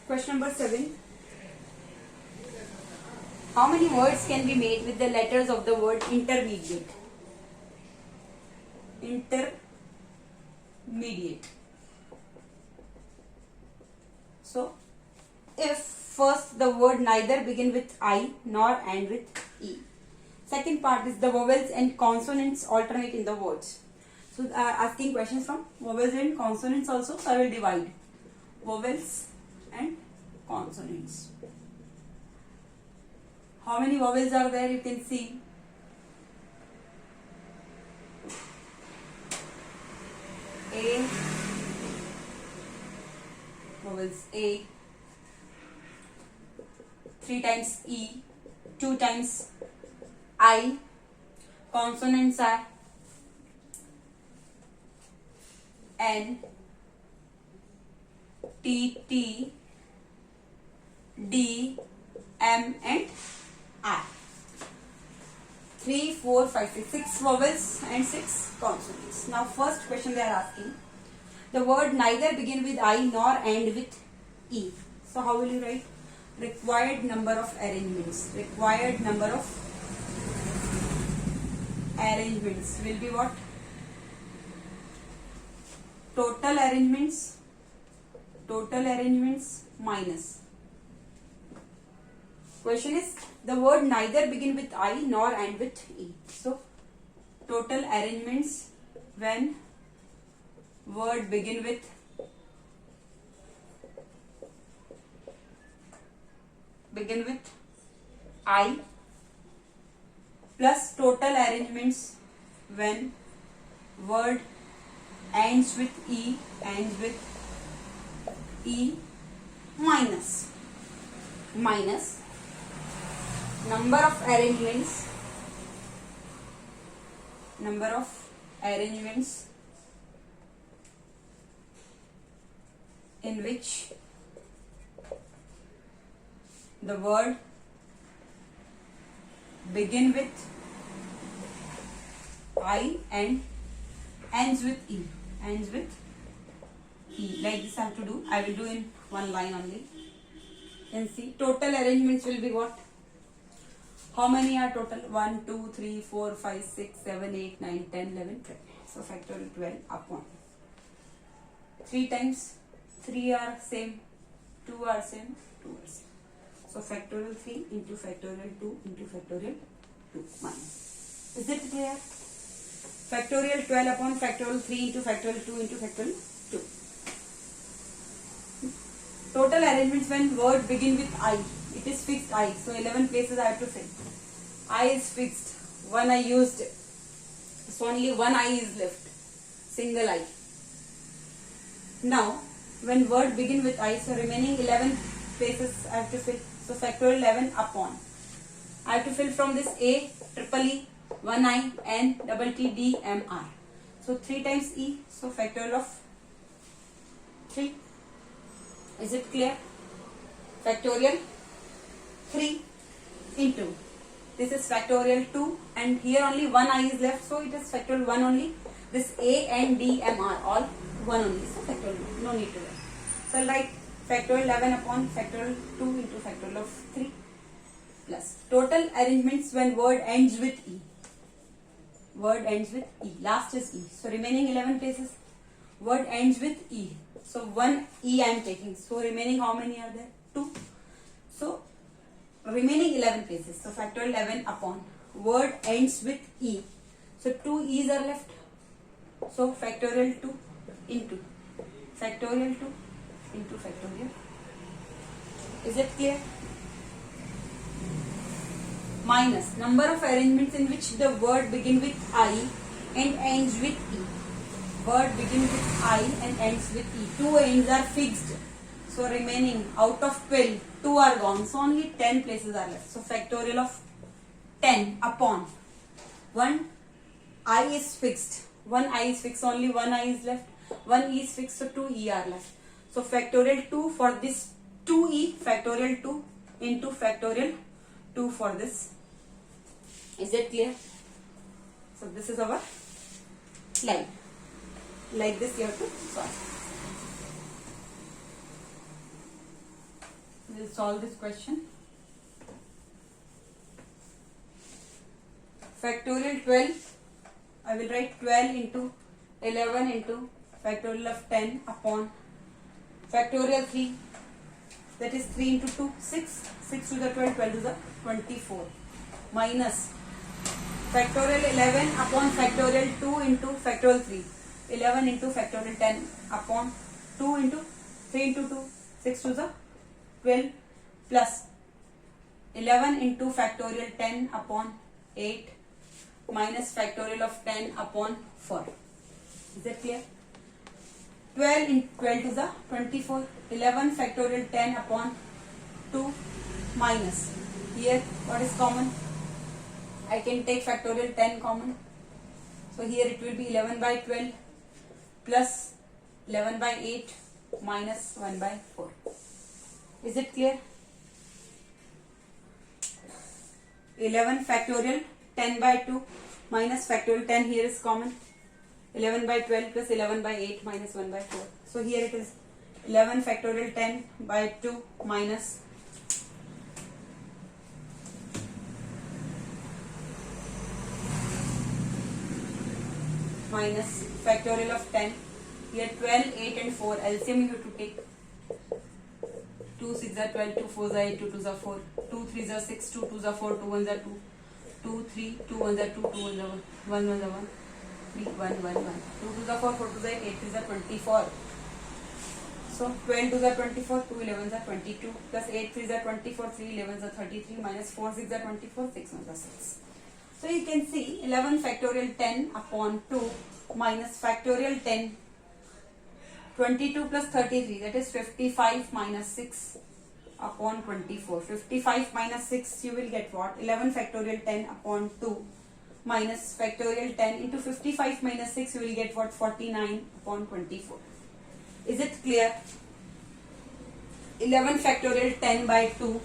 Question number 7. How many words can be made with the letters of the word intermediate? Intermediate. So, if first the word neither begin with I nor end with E. Second part is the vowels and consonants alternate in the words. So, asking questions from vowels and consonants also. So, I will divide vowels and consonants. How many vowels are there? You can see. A, vowels A, 3 times E, 2 times I, consonants are N, T, T, D, M and I. 3, 4, 5, 6. 6 vowels and 6 consonants. Now first question they are asking. The word neither begin with I nor end with E. So how will you write? Required number of arrangements. Required number of arrangements will be what? Total arrangements. Total arrangements minus. Question is, the word neither begin with I nor end with E. So, total arrangements when word begin with I plus total arrangements when word ends with E minus number of arrangements in which the word begin with I and ends with E. Like this I have to do. I will do in one line only. You can see total arrangements will be what? How many are total? 1, 2, 3, 4, 5, 6, 7, 8, 9, 10, 11, 12. So factorial 12 upon 3 times 3 are same, 2 are same, 2 are same. So factorial 3 into factorial 2 into factorial 2 minus. Is it clear? Factorial 12 upon factorial 3 into factorial 2 into factorial 2. Total arrangements when word begin with I. It is fixed I. So 11 places I have to fill. I is fixed. One I used. So only one I is left. Single I. Now when word begin with I, so remaining 11 places I have to fill. So factorial 11 upon. I have to fill from this A, triple E, 1 I, N, double T, D, M, R. So 3 times E. So factorial of 3. Is it clear? Factorial 3 into. This is factorial 2 and here only 1 I is left. So it is factorial 1 only. This A, N, D, M, R all 1 only. So factorial 1. No need to write. So I'll write factorial 11 upon factorial 2 into factorial of 3 plus total arrangements when word ends with E. Word ends with E. Last is E. So remaining 11 places. Word ends with E. So 1 E I am taking. So remaining how many are there? 2. So remaining 11 places. So factorial 11 upon. Word ends with E. So 2 E's are left. So factorial 2 into factorial 2 into factorial. Is it clear? Minus number of arrangements in which the word begin with I and ends with E. Word begin with I and ends with E. 2 ends are fixed. So remaining out of 12, 2 are gone. So only 10 places are left. So factorial of 10 upon 1 I is fixed. 1 I is fixed. Only 1 I is left. 1 E is fixed. So 2 E are left. So factorial 2 for this 2E, factorial 2 into factorial 2 for this. Is it clear? So this is our line. Like this you have to solve. We'll solve this question. Factorial 12. I will write 12 into 11 into factorial of 10 upon factorial 3. That is 3 into 2, 6. 6 to the 12, 12 to the 24. Minus factorial 11 upon factorial 2 into factorial 3. 11 into factorial 10 upon 2 into 3 into 2. 6 to the 12 plus 11 into factorial 10 upon 8 minus factorial of 10 upon 4. Is that clear? 12 into 12 to the 24. 11 factorial 10 upon 2 minus. Here what is common? I can take factorial 10 common. So here it will be 11 by 12 plus 11 by 8 minus 1 by 4. Is it clear? 11 factorial 10 by 2 minus factorial 10 here is common. 11 by 12 plus 11 by 8 minus 1 by 4. So here it is 11 factorial 10 by 2 minus factorial of 10. Here 12, 8 and 4. LCM you have to take. 2 6 are 12, 2 4 are 8, 2 2 are 4, 2 3 are 6, 2 2 are 4, 2 1 are 2, 2 3, 2 1 are 2, 2 1 are 1, 1 1 are 1, 3 1 1 1, 2 2 are 4, 4 2 are 8, 8 3 are 24. So 12 2 are 24, 2 11 are 22, plus 8 3 are 24, 3 11 are 33, minus 4 6 are 24, 6 1 are 6. So you can see 11 factorial 10 upon 2 minus factorial 10, 22 plus 33, that is 55 minus 6 upon 24. 55 minus 6 you will get what? 11 factorial 10 upon 2 minus factorial 10 into 55 minus 6 you will get what? 49 upon 24. Is it clear? 11 factorial 10 by 2,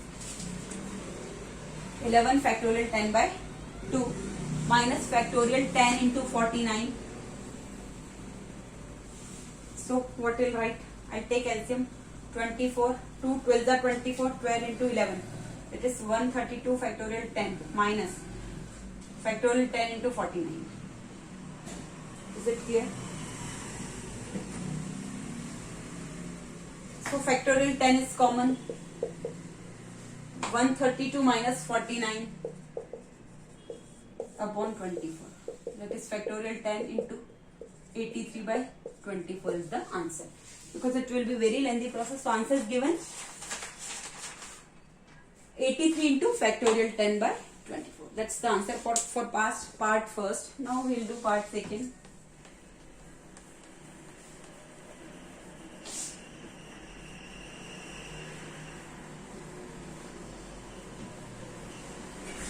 11 factorial 10 by 2 minus factorial 10 into 49. So what will write? I take LCM 24, 2 12 are 24, 12 into 11. It is 132 factorial 10 minus factorial 10 into 49. Is it clear? So factorial 10 is common. 132 minus 49 upon 24. That is factorial 10 into 83 by 24 is the answer. Because it will be very lengthy process. So answer is given 83 into factorial 10 by 24. That's the answer for part first. Now we will do part second.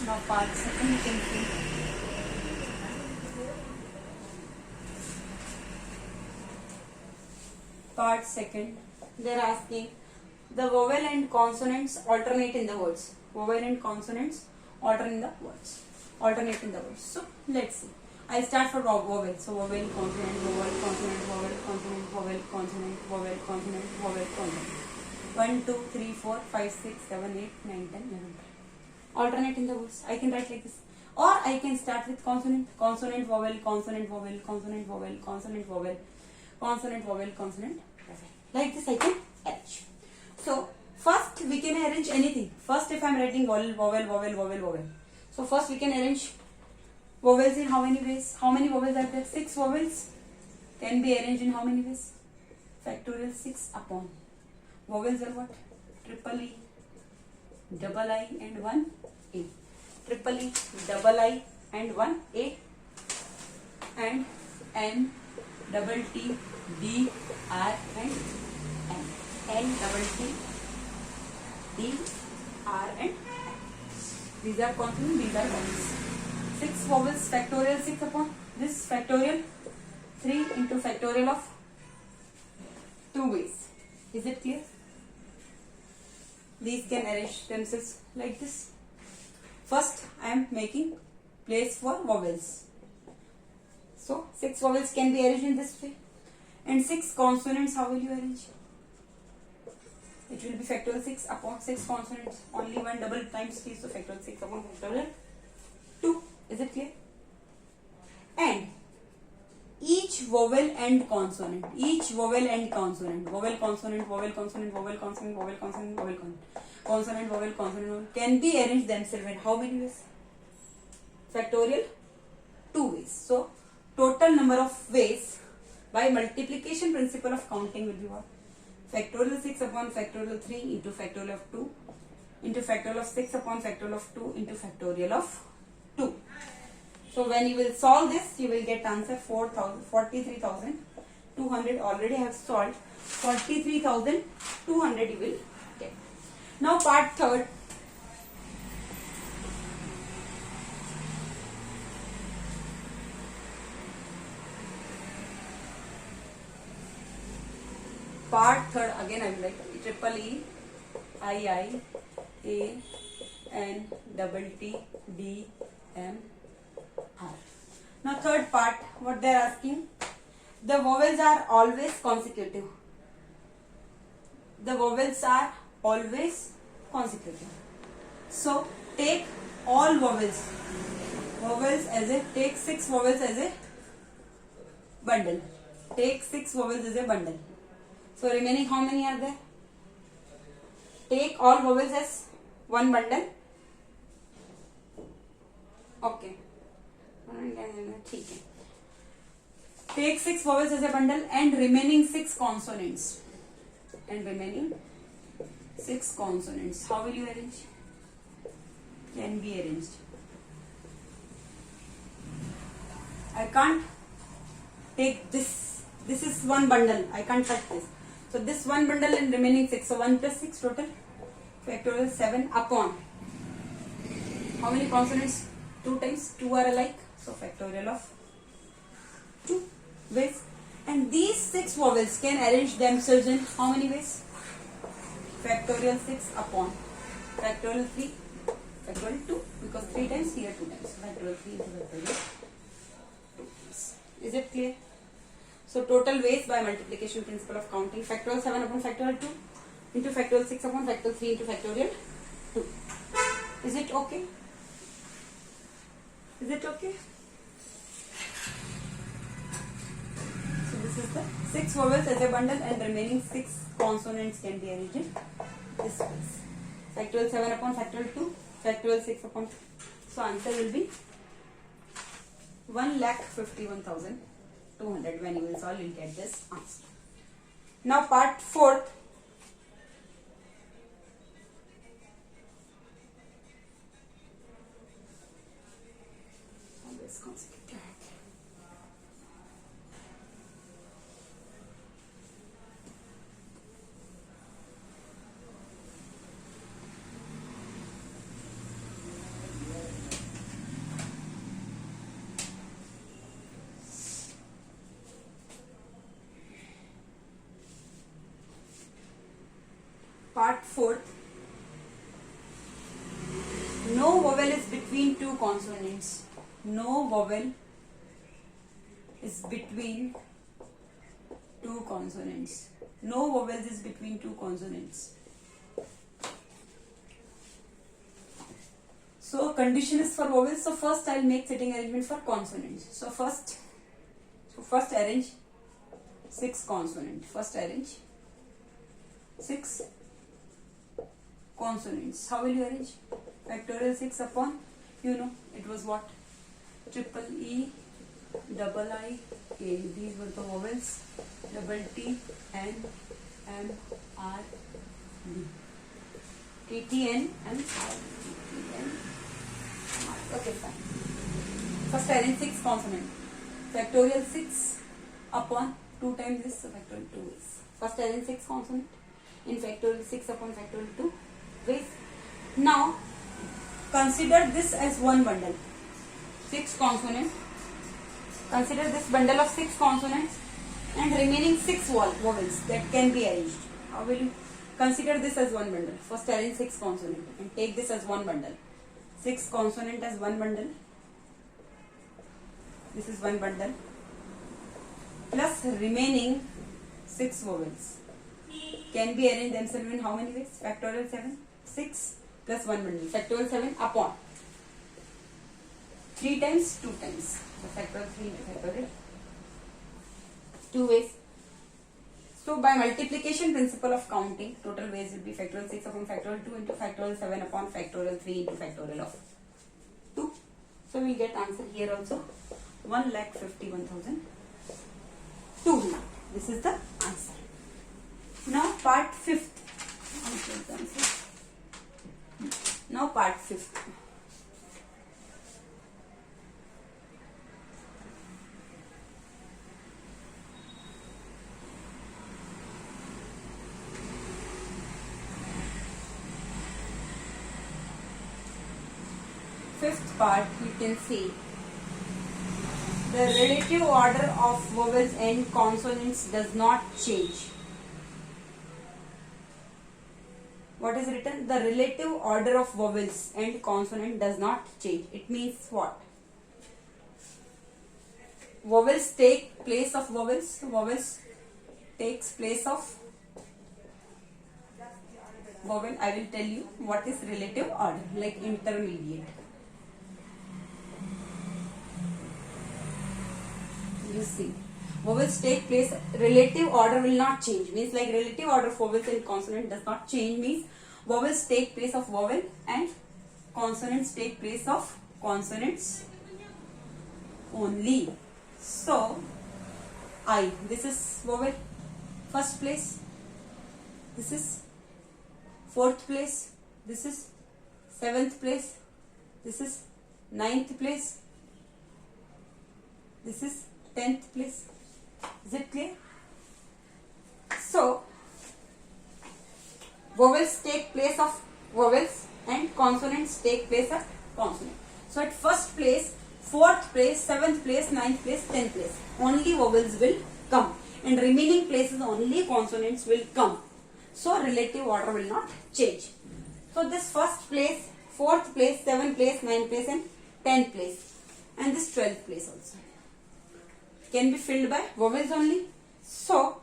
Now part second you can see. Part second, they are asking the vowel and consonants alternate in the words. Vowel and consonants alternate in the words. So let's see. I start for vowel. So vowel, consonant, vowel, consonant, vowel, consonant, vowel, consonant, vowel, consonant, vowel, consonant. 1, 2, 3, 4, 5, 6, 7, 8, 9, 10, 11. Alternate in the words. I can write like this. Or I can start with consonant. Consonant, vowel, consonant, vowel, consonant, vowel, consonant, vowel, consonant, vowel, consonant. Like this I can arrange. So first we can arrange anything. First if I am writing vowel, vowel, vowel, vowel, vowel. So first we can arrange vowels in how many ways? How many vowels are there? 6 vowels can be arranged in how many ways? Factorial 6 upon. Vowels are what? Triple E, double I and 1 A. Triple E, double I and 1 A. And N, double T, D, R and N. N, double T, D, R and N. These are consonants, these are vowels. 6 vowels, factorial 6 upon this factorial 3 into factorial of 2 ways. Is it clear? These can arrange themselves like this. First I am making place for vowels. So 6 vowels can be arranged in this way. And 6 consonants, how will you arrange? It will be factorial 6 upon 6 consonants. Only one double times 3, so factorial 6 upon factorial 2. Is it clear? And each vowel and consonant, vowel consonant, vowel consonant, vowel consonant, vowel consonant, vowel consonant, vowel consonant can be arranged themselves in how many ways? Factorial 2 ways. So total number of ways by multiplication principle of counting will be what? Factorial 6 upon factorial 3 into factorial of 2 into factorial of 6 upon factorial of 2 into factorial of 2. So when you will solve this, you will get answer 43,200. Already I have solved. 43,200 you will get. Now part third. Part third, again I will write triple E, I, A, N, double T, D, M, R. Now third part, what they are asking, the vowels are always consecutive. The vowels are always consecutive. So take all vowels as a, take 6 vowels as a bundle. Take 6 vowels as a bundle. So remaining how many are there? Take all vowels as one bundle. Okay. Take 6 vowels as a bundle and remaining 6 consonants. How will you arrange? Can be arranged. I can't take this. This is one bundle. I can't touch this. So this one bundle and remaining 6. So 1 plus 6 total. Factorial 7 upon. How many consonants? 2 times. 2 are alike. So factorial of 2 ways. And these 6 vowels can arrange themselves in how many ways? Factorial 6 upon factorial 3, factorial 2, because 3 times here 2 times. Factorial 3 into factorial 2. Is it clear? So total ways by multiplication principle of counting. Factorial 7 upon factorial 2 into factorial 6 upon factorial 3 into factorial 2. Is it okay? Is it okay? So this is the 6 vowels as a bundle and remaining 6 consonants can be arranged in this ways. Factorial 7 upon factorial 2, factorial 6 upon. So answer will be 1,51,200. When you will solve, you will get this answer. Now part 4th. Part 4th. No vowel is between 2 consonants. No vowel is between 2 consonants. No vowels is between 2 consonants. So condition is for vowels. So first I will make sitting arrangement for consonants. So first arrange 6 consonants. First arrange 6 consonants. How will you arrange? Factorial 6 upon, you know, it was what? Triple E, double I, A. These were the vowels. Double T, N, M, R, D. T, T, N, M, R, T, T, N, R. Okay, fine. First arrange 6 consonants. Factorial 6 upon 2 times this, so factorial 2 is. First arrange 6 consonants in factorial 6 upon factorial 2 ways. Now consider this as one bundle. 6 consonants. Consider this bundle of 6 consonants and remaining 6 vowels that can be arranged. How will you consider this as one bundle? First arrange 6 consonants and take this as one bundle. 6 consonant as one bundle. This is one bundle plus remaining 6 vowels. can be arranged themselves in how many ways? Factorial 7, 6 plus 1 bundle. Factorial 7 upon 3 times, 2 times. So factorial 3 into factorial 2 ways. So by multiplication principle of counting, total ways will be factorial 6 upon factorial 2 into factorial 7 upon factorial 3 into factorial of 2. So we get answer here also 1,51,200. This is the answer. Now part 5th. Now part 5th. Fifth part, you can see the relative order of vowels and consonants does not change. What is written? The relative order of vowels and consonant does not change. It means what? Vowels take place of vowels. Vowels takes place of vowel. I will tell you what is relative order, like intermediate. You see, vowels take place, relative order will not change, means like relative order of vowels and consonant does not change, means vowels take place of vowel and consonants take place of consonants only. So I, this is vowel, first place, this is fourth place, this is seventh place, this is ninth place, this is 10th place. Is it clear? So vowels take place of vowels and consonants take place of consonant. So at first place, fourth place, seventh place, ninth place, 10th place, only vowels will come, and remaining places only consonants will come. So relative order will not change. So this first place, fourth place, seventh place, ninth place and 10th place, and this 12th place also can be filled by vowels only. So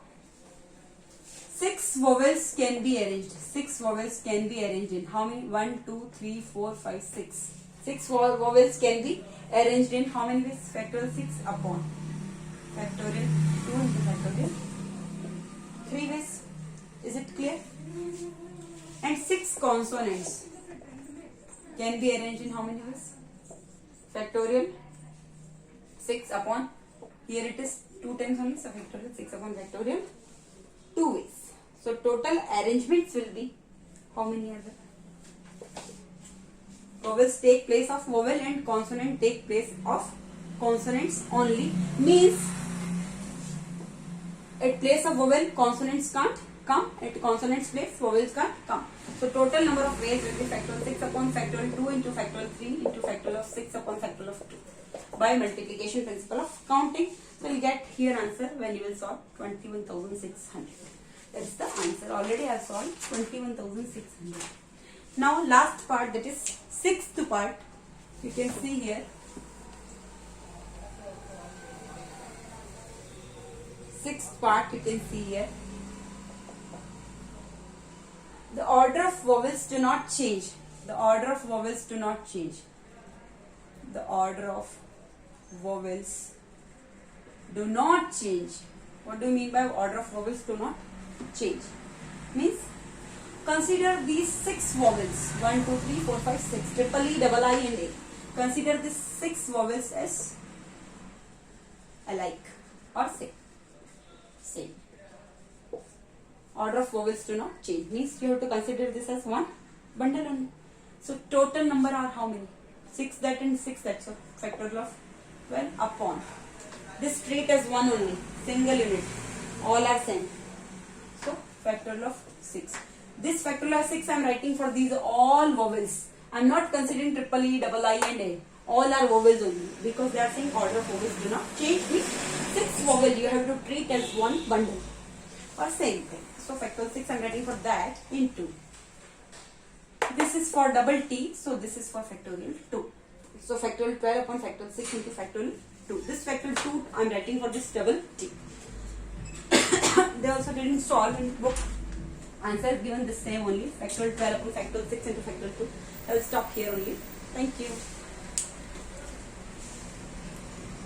6 vowels can be arranged. 6 vowels can be arranged in how many? 1, 2, 3, 4, 5, 6. 6 vowels can be arranged in how many ways? Factorial 6 upon factorial 2 into factorial 3 ways. Is it clear? And 6 consonants can be arranged in how many ways? Factorial 6 upon, here it is 2 times only, so factorial 6 upon factorial 2 ways. So total arrangements will be how many are there? Vowels take place of vowel and consonant take place of consonants only, means at place of vowel consonants can't come, at consonants place vowels can't come. So total number of ways will be factorial 6 upon factorial 2 into factorial 3 into factorial of 6 upon factorial of 2 by multiplication principle of counting. So you get here answer when you will solve 21,600. That is the answer. Already I have solved 21,600. Now last part, that is 6th part. You can see here. 6th part you can see here. The order of vowels do not change. The order of vowels do not change. The order of vowels do not change. What do you mean by order of vowels do not change? Means consider these 6 vowels, 1, 2, 3, 4, 5, 6, triple E, double I and A. Consider these 6 vowels as alike or same. Order of vowels do not change, means you have to consider this as one bundle only. So total number are how many? 6 that and 6 that, so factorial of 12 upon. This treat as one only, single unit, all are same. So factorial of 6. This factorial of 6 I am writing for these all vowels. I am not considering triple E, double I and A. All are vowels only, because they are saying order of vowels do not change. Means 6 vowel you have to treat as one bundle or same thing. So factorial 6 I am writing for that into. This is for double T, so this is for factorial 2. So factorial 12 upon factorial 6 into factorial 2. This factorial 2 I am writing for this double T. They also didn't solve in book. Answer is given the same only. Factorial 12 upon factorial 6 into factorial 2. I will stop here only. Thank you.